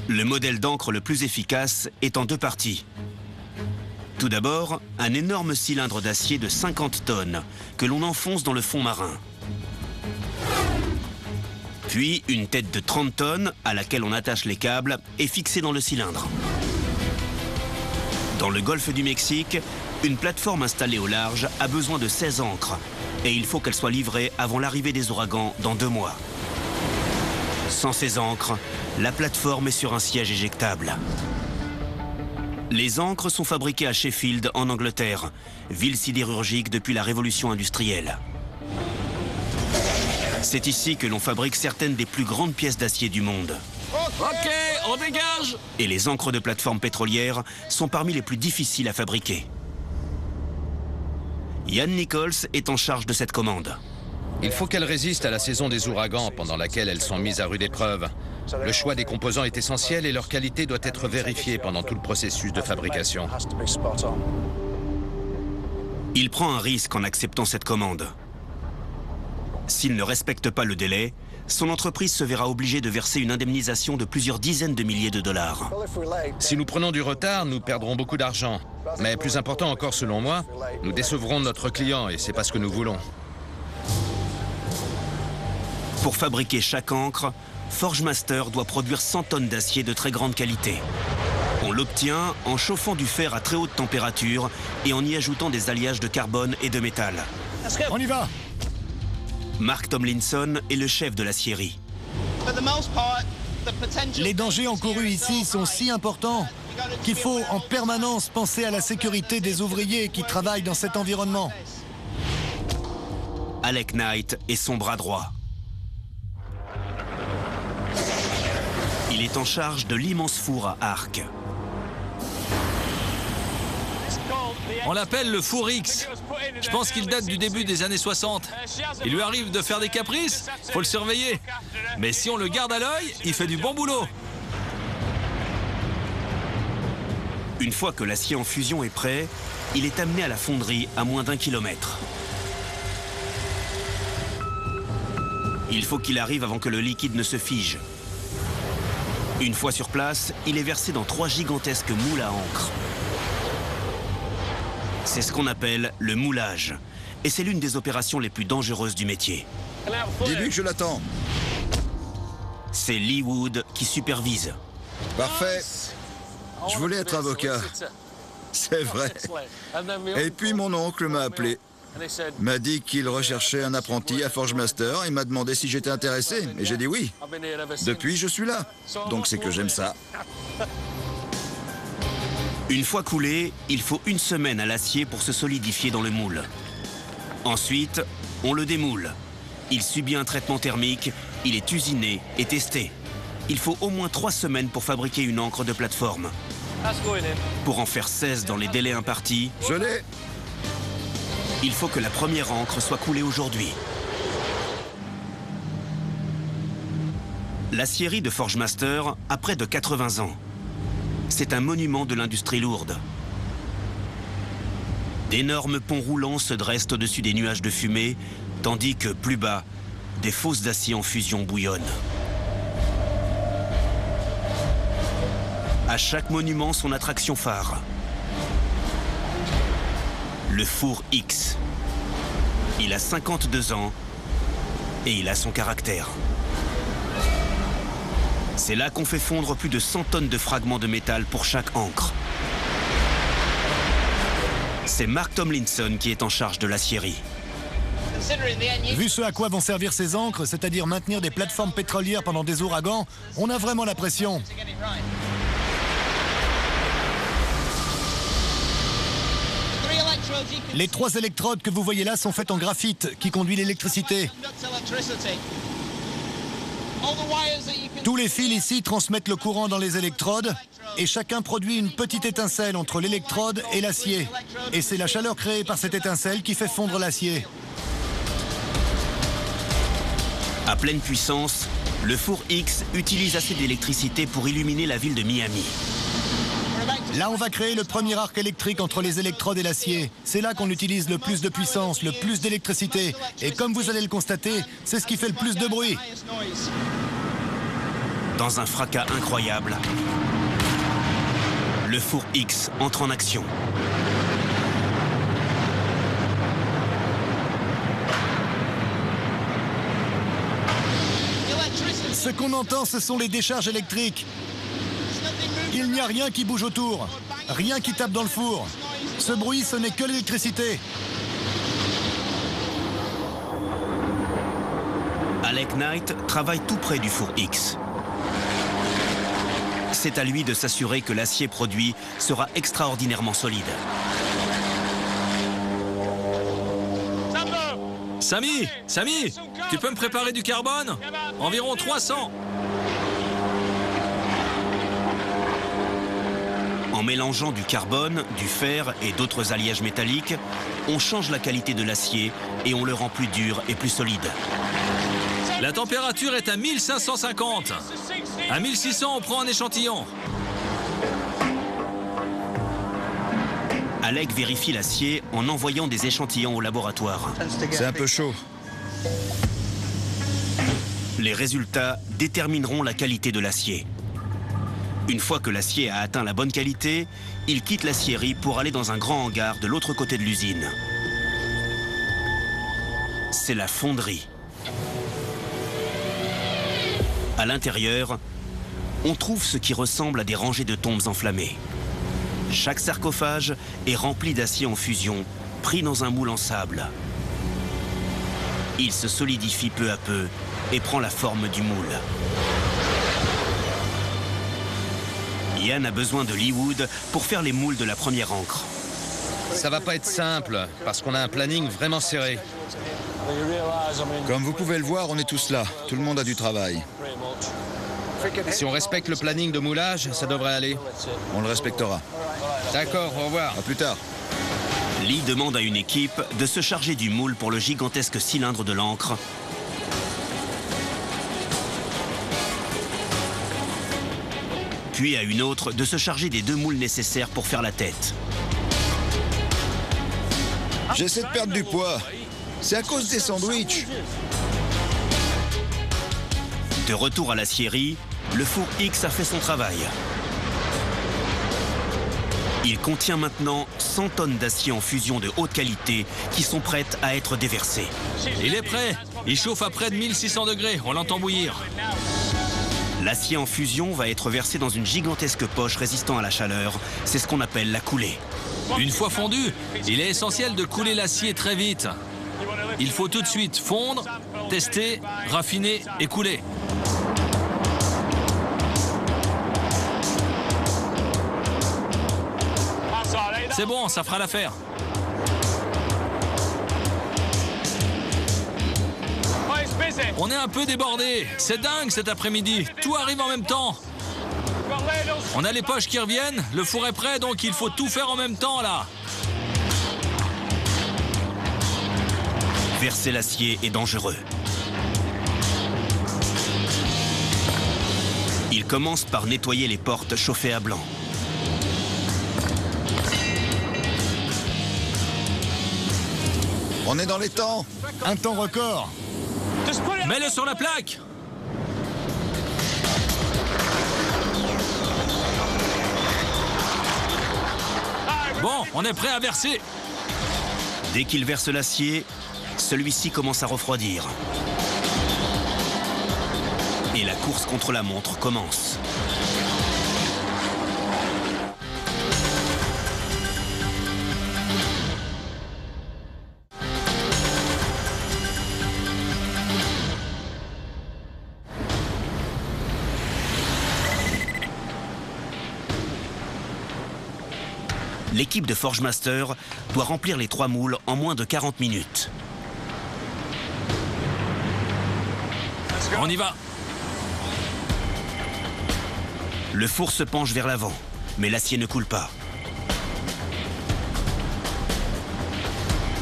Le modèle d'encre le plus efficace est en deux parties. Tout d'abord, un énorme cylindre d'acier de 50 tonnes que l'on enfonce dans le fond marin. Puis, une tête de 30 tonnes à laquelle on attache les câbles est fixée dans le cylindre. Dans le golfe du Mexique, une plateforme installée au large a besoin de 16 ancres et il faut qu'elle soit livrée avant l'arrivée des ouragans dans 2 mois. Sans ces ancres, la plateforme est sur un siège éjectable. Les ancres sont fabriquées à Sheffield, en Angleterre, ville sidérurgique depuis la révolution industrielle. C'est ici que l'on fabrique certaines des plus grandes pièces d'acier du monde. Ok, on dégage! Et les ancres de plateformes pétrolières sont parmi les plus difficiles à fabriquer. Ian Nichols est en charge de cette commande. Il faut qu'elles résistent à la saison des ouragans pendant laquelle elles sont mises à rude épreuve. Le choix des composants est essentiel et leur qualité doit être vérifiée pendant tout le processus de fabrication. Il prend un risque en acceptant cette commande. S'il ne respecte pas le délai, son entreprise se verra obligée de verser une indemnisation de plusieurs dizaines de milliers de dollars. Si nous prenons du retard, nous perdrons beaucoup d'argent. Mais plus important encore selon moi, nous décevrons notre client et c'est pas ce que nous voulons. Pour fabriquer chaque encre, Forgemaster doit produire 100 tonnes d'acier de très grande qualité. On l'obtient en chauffant du fer à très haute température et en y ajoutant des alliages de carbone et de métal. On y va! Mark Tomlinson est le chef de l'aciérie. Les dangers encourus ici sont si importants qu'il faut en permanence penser à la sécurité des ouvriers qui travaillent dans cet environnement. Alec Knight est son bras droit. Il est en charge de l'immense four à arc. On l'appelle le four X. Je pense qu'il date du début des années 60. Il lui arrive de faire des caprices, faut le surveiller. Mais si on le garde à l'œil, il fait du bon boulot. Une fois que l'acier en fusion est prêt, il est amené à la fonderie à moins d'1 kilomètre. Il faut qu'il arrive avant que le liquide ne se fige. Une fois sur place, il est versé dans 3 gigantesques moules à encre. C'est ce qu'on appelle le moulage. Et c'est l'une des opérations les plus dangereuses du métier. Dis-lui que je l'attends. C'est Lee Wood qui supervise. Parfait. Je voulais être avocat. C'est vrai. Et puis mon oncle m'a appelé. M'a dit qu'il recherchait un apprenti à Forgemaster et m'a demandé si j'étais intéressé. Et j'ai dit oui. Depuis, je suis là. Donc c'est que j'aime ça. Une fois coulé, il faut 1 semaine à l'acier pour se solidifier dans le moule. Ensuite, on le démoule. Il subit un traitement thermique, il est usiné et testé. Il faut au moins 3 semaines pour fabriquer une encre de plateforme. Pour en faire 16 dans les délais impartis, Je l'ai. il faut que la première encre soit coulée aujourd'hui. L'aciérie de Forgemaster a près de 80 ans. C'est un monument de l'industrie lourde. D'énormes ponts roulants se dressent au-dessus des nuages de fumée, tandis que plus bas, des fosses d'acier en fusion bouillonnent. À chaque monument, son attraction phare. Le four X. Il a 52 ans et il a son caractère. C'est là qu'on fait fondre plus de 100 tonnes de fragments de métal pour chaque encre. C'est Mark Tomlinson qui est en charge de l'aciérie. Vu ce à quoi vont servir ces ancres, c'est-à-dire maintenir des plateformes pétrolières pendant des ouragans, on a vraiment la pression. Les 3 électrodes que vous voyez là sont faites en graphite, qui conduit l'électricité. Tous les fils ici transmettent le courant dans les électrodes et chacun produit une petite étincelle entre l'électrode et l'acier. Et c'est la chaleur créée par cette étincelle qui fait fondre l'acier. À pleine puissance, le four X utilise assez d'électricité pour illuminer la ville de Miami. Là, on va créer le premier arc électrique entre les électrodes et l'acier. C'est là qu'on utilise le plus de puissance, le plus d'électricité. Et comme vous allez le constater, c'est ce qui fait le plus de bruit. Dans un fracas incroyable, le four X entre en action. Ce qu'on entend, ce sont les décharges électriques. Il n'y a rien qui bouge autour, rien qui tape dans le four. Ce bruit, ce n'est que l'électricité. Alec Knight travaille tout près du four X. C'est à lui de s'assurer que l'acier produit sera extraordinairement solide. Sammy, tu peux me préparer du carbone? Environ 300. En mélangeant du carbone, du fer et d'autres alliages métalliques, on change la qualité de l'acier et on le rend plus dur et plus solide. La température est à 1550. À 1600, on prend un échantillon. Alec vérifie l'acier en envoyant des échantillons au laboratoire. C'est un peu chaud. Les résultats détermineront la qualité de l'acier. Une fois que l'acier a atteint la bonne qualité, il quitte l'aciérie pour aller dans un grand hangar de l'autre côté de l'usine. C'est la fonderie. À l'intérieur, on trouve ce qui ressemble à des rangées de tombes enflammées. Chaque sarcophage est rempli d'acier en fusion, pris dans un moule en sable. Il se solidifie peu à peu et prend la forme du moule. Ian a besoin de Leewood pour faire les moules de la première encre. Ça va pas être simple, parce qu'on a un planning vraiment serré. Comme vous pouvez le voir, on est tous là. Tout le monde a du travail. Si on respecte le planning de moulage, ça devrait aller. On le respectera. D'accord, au revoir. À plus tard. Lee demande à une équipe de se charger du moule pour le gigantesque cylindre de l'encre. Puis à une autre de se charger des 2 moules nécessaires pour faire la tête. J'essaie de perdre du poids. C'est à cause des sandwichs. De retour à l'aciérie, le four X a fait son travail. Il contient maintenant 100 tonnes d'acier en fusion de haute qualité qui sont prêtes à être déversées. Il est prêt. Il chauffe à près de 1600 degrés. On l'entend bouillir. L'acier en fusion va être versé dans une gigantesque poche résistant à la chaleur. C'est ce qu'on appelle la coulée. Une fois fondu, il est essentiel de couler l'acier très vite. Il faut tout de suite fondre, tester, raffiner et couler. C'est bon, ça fera l'affaire. On est un peu débordé. C'est dingue cet après-midi. Tout arrive en même temps. On a les poches qui reviennent. Le four est prêt, donc il faut tout faire en même temps, là. Verser l'acier est dangereux. Il commence par nettoyer les portes chauffées à blanc. On est dans les temps. Un temps record. Mets-le sur la plaque. Bon, on est prêt à verser. Dès qu'il verse l'acier, celui-ci commence à refroidir. Et la course contre la montre commence. L'équipe de Forgemaster doit remplir les 3 moules en moins de 40 minutes. On y va. Le four se penche vers l'avant, mais l'acier ne coule pas.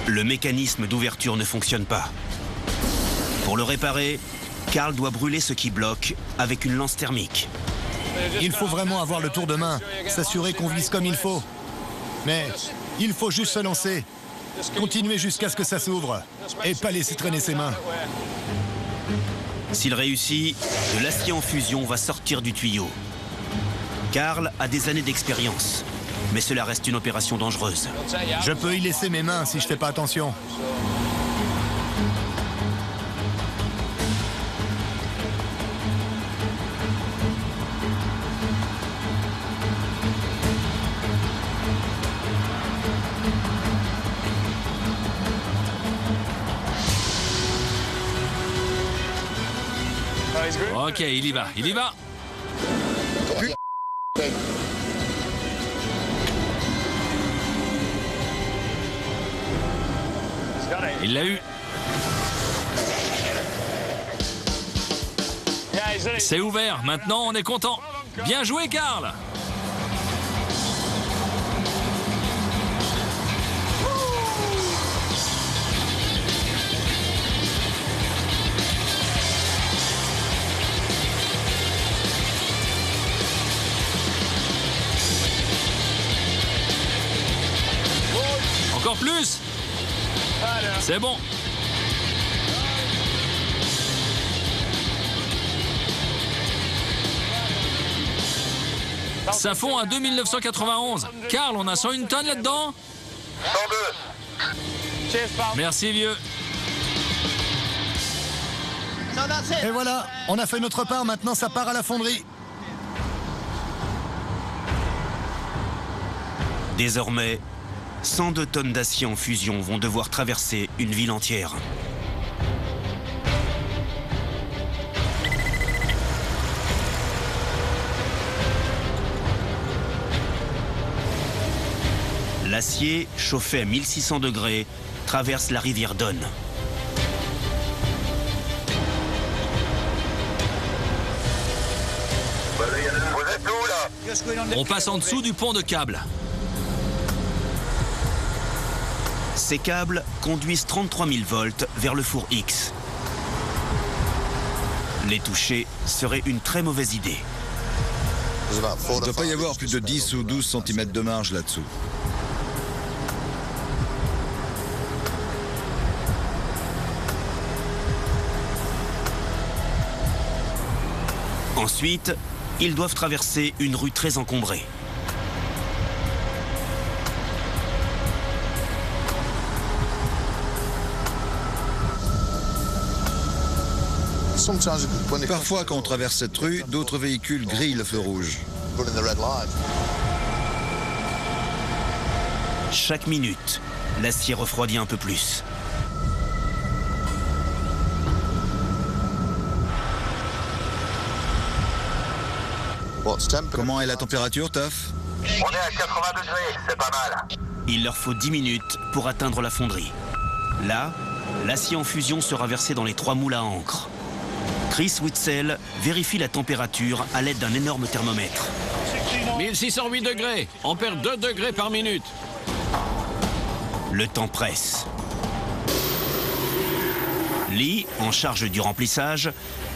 Le mécanisme d'ouverture ne fonctionne pas. Pour le réparer, Carl doit brûler ce qui bloque avec une lance thermique. Il faut vraiment avoir le tour de main, s'assurer qu'on vise comme il faut. Mais il faut juste se lancer. Continuer jusqu'à ce que ça s'ouvre. Et pas laisser traîner ses mains. S'il réussit, de l'acier en fusion va sortir du tuyau. Karl a des années d'expérience, mais cela reste une opération dangereuse. Je peux y laisser mes mains si je fais pas attention. Ok, il y va, il y va. Il l'a eu. C'est ouvert, maintenant on est content. Bien joué, Karl. Encore plus. C'est bon. Ça fond à 2991. Karl, on a 101 tonnes là-dedans? 102. Merci, vieux. Et voilà, on a fait notre part, maintenant ça part à la fonderie. Désormais, 102 tonnes d'acier en fusion vont devoir traverser une ville entière. L'acier, chauffé à 1600 degrés, traverse la rivière Don. Vous êtes où là? On passe en dessous du pont de câbles. Ces câbles conduisent 33 000 volts vers le four X. Les toucher serait une très mauvaise idée. Il ne doit pas y avoir plus de 10 ou 12 cm de marge là-dessous. Ensuite, ils doivent traverser une rue très encombrée. Parfois, quand on traverse cette rue, d'autres véhicules grillent le feu rouge. Chaque minute, l'acier refroidit un peu plus. Comment est la température, Taf? On est à 80 degrés, c'est pas mal. Il leur faut 10 minutes pour atteindre la fonderie. Là, l'acier en fusion sera versé dans les 3 moules à encre. Chris Witzel vérifie la température à l'aide d'un énorme thermomètre. 1608 degrés. On perd 2 degrés par minute. Le temps presse. Lee, en charge du remplissage,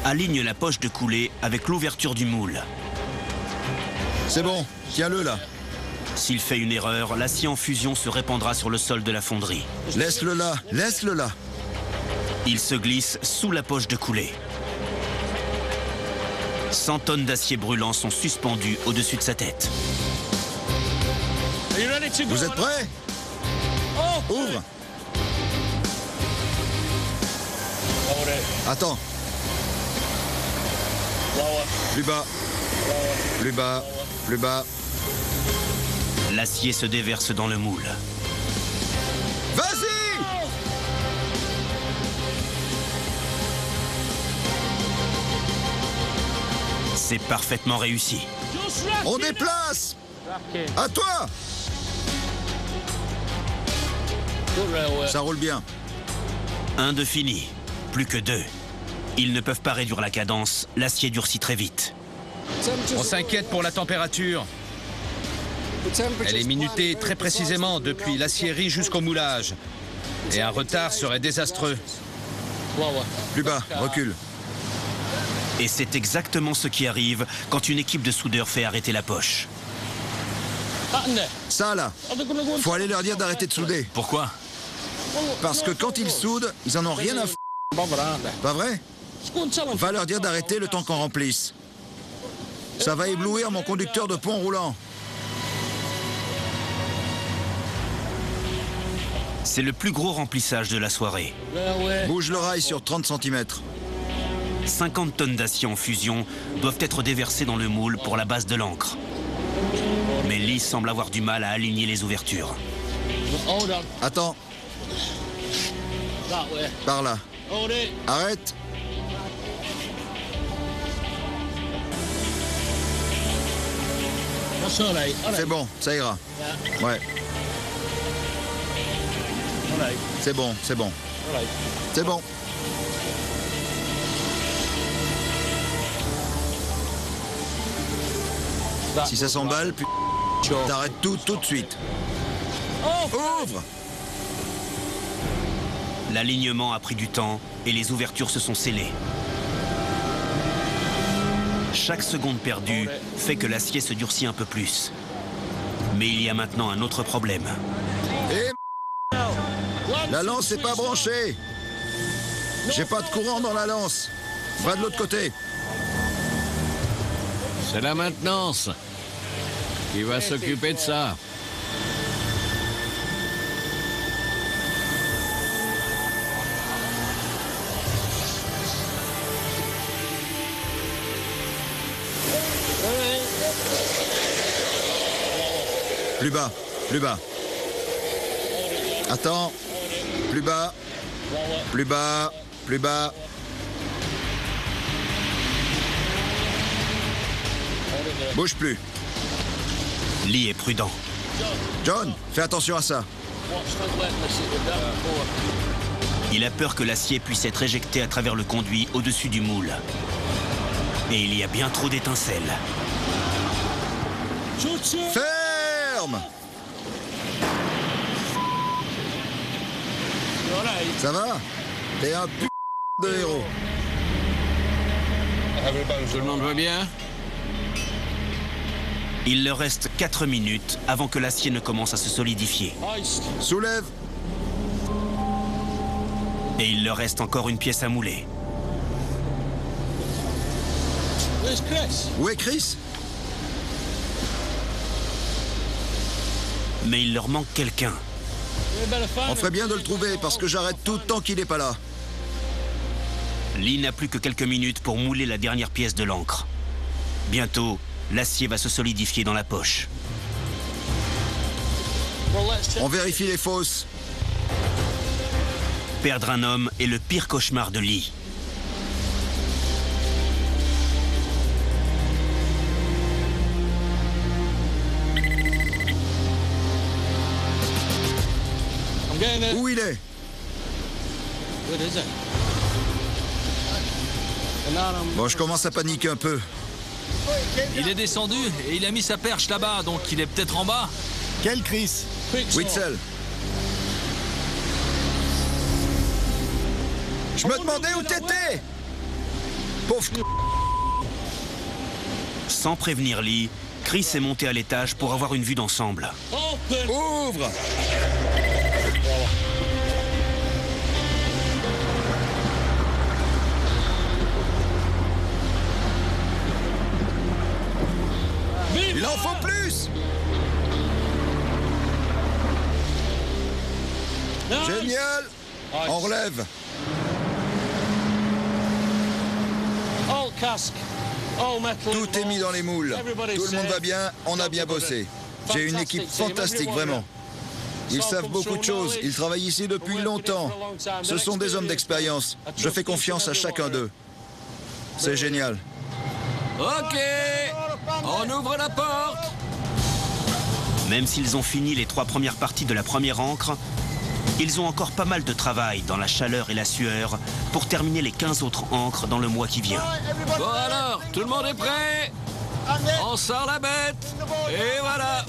aligne la poche de coulée avec l'ouverture du moule. C'est bon, tiens-le là. S'il fait une erreur, l'acier en fusion se répandra sur le sol de la fonderie. Laisse-le là, laisse-le là. Il se glisse sous la poche de coulée. 100 tonnes d'acier brûlant sont suspendues au-dessus de sa tête. Vous êtes prêts? Ouvre. Attends. Plus bas. Plus bas. Plus bas. L'acier se déverse dans le moule. Vas-y! C'est parfaitement réussi. On déplace! À toi! Ça roule bien. 1 de fini. Plus que 2. Ils ne peuvent pas réduire la cadence. L'acier durcit très vite. On s'inquiète pour la température. Elle est minutée très précisément depuis l'aciérie jusqu'au moulage. Et un retard serait désastreux. Plus bas, recule. Et c'est exactement ce qui arrive quand une équipe de soudeurs fait arrêter la poche. Ça là, faut aller leur dire d'arrêter de souder. Pourquoi? Parce que quand ils soudent, ils en ont rien à f***. Pas vrai? Va leur dire d'arrêter le temps qu'on remplisse. Ça va éblouir mon conducteur de pont roulant. C'est le plus gros remplissage de la soirée. Bouge le rail sur 30 cm. 50 tonnes d'acier en fusion doivent être déversées dans le moule pour la base de l'ancre. Mais Lee semble avoir du mal à aligner les ouvertures. Attends. Par là. Arrête. C'est bon, ça ira. Ouais. C'est bon, c'est bon. C'est bon. Si ça s'emballe, t'arrêtes tout de suite. Ouvre! L'alignement a pris du temps et les ouvertures se sont scellées. Chaque seconde perdue fait que l'acier se durcit un peu plus. Mais il y a maintenant un autre problème. Et la lance n'est pas branchée. J'ai pas de courant dans la lance. Va de l'autre côté. C'est la maintenance qui va s'occuper de ça. Plus bas, plus bas. Attends. Plus bas. Plus bas, plus bas. Bouge plus. Lee est prudent. John, fais attention à ça. Il a peur que l'acier puisse être éjecté à travers le conduit au-dessus du moule. Et il y a bien trop d'étincelles. Ferme! Ça va? T'es un de héros. Tout le monde va bien? Il leur reste 4 minutes avant que l'acier ne commence à se solidifier. Soulève. Et il leur reste encore une pièce à mouler. Où est Chris? Mais il leur manque quelqu'un. On ferait bien de le trouver parce que j'arrête tout tant qu'il n'est pas là. Lee n'a plus que quelques minutes pour mouler la dernière pièce de l'ancre. Bientôt, l'acier va se solidifier dans la poche. On vérifie les fosses. Perdre un homme est le pire cauchemar de Lee. Où il est? Bon, je commence à paniquer un peu. Il est descendu et il a mis sa perche là-bas, donc il est peut-être en bas. Quel Chris? Witzel. Je me demandais où t'étais. Pauvre. Sans prévenir Lee, Chris est monté à l'étage pour avoir une vue d'ensemble. Ouvre. Il en faut plus. Génial. On relève. Tout est mis dans les moules. Tout le monde va bien, on a bien bossé. J'ai une équipe fantastique, vraiment. Ils savent beaucoup de choses, ils travaillent ici depuis longtemps. Ce sont des hommes d'expérience. Je fais confiance à chacun d'eux. C'est génial. Ok, on ouvre la porte. Même s'ils ont fini les 3 premières parties de la première ancre, ils ont encore pas mal de travail dans la chaleur et la sueur pour terminer les 15 autres ancres dans le mois qui vient. Bon alors, tout le monde est prêt? On sort la bête. Et voilà.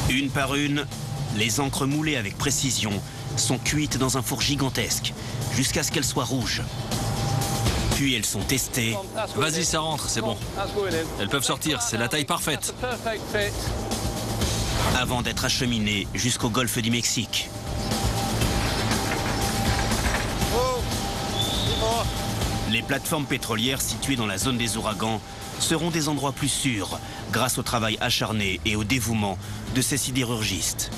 Une par une, les ancres moulées avec précision sont cuites dans un four gigantesque jusqu'à ce qu'elles soient rouges. Puis elles sont testées. Vas-y, ça rentre, c'est bon. Elles peuvent sortir, c'est la taille parfaite. Avant d'être acheminées jusqu'au golfe du Mexique. les plateformes pétrolières situées dans la zone des ouragans seront des endroits plus sûrs grâce au travail acharné et au dévouement de ces sidérurgistes.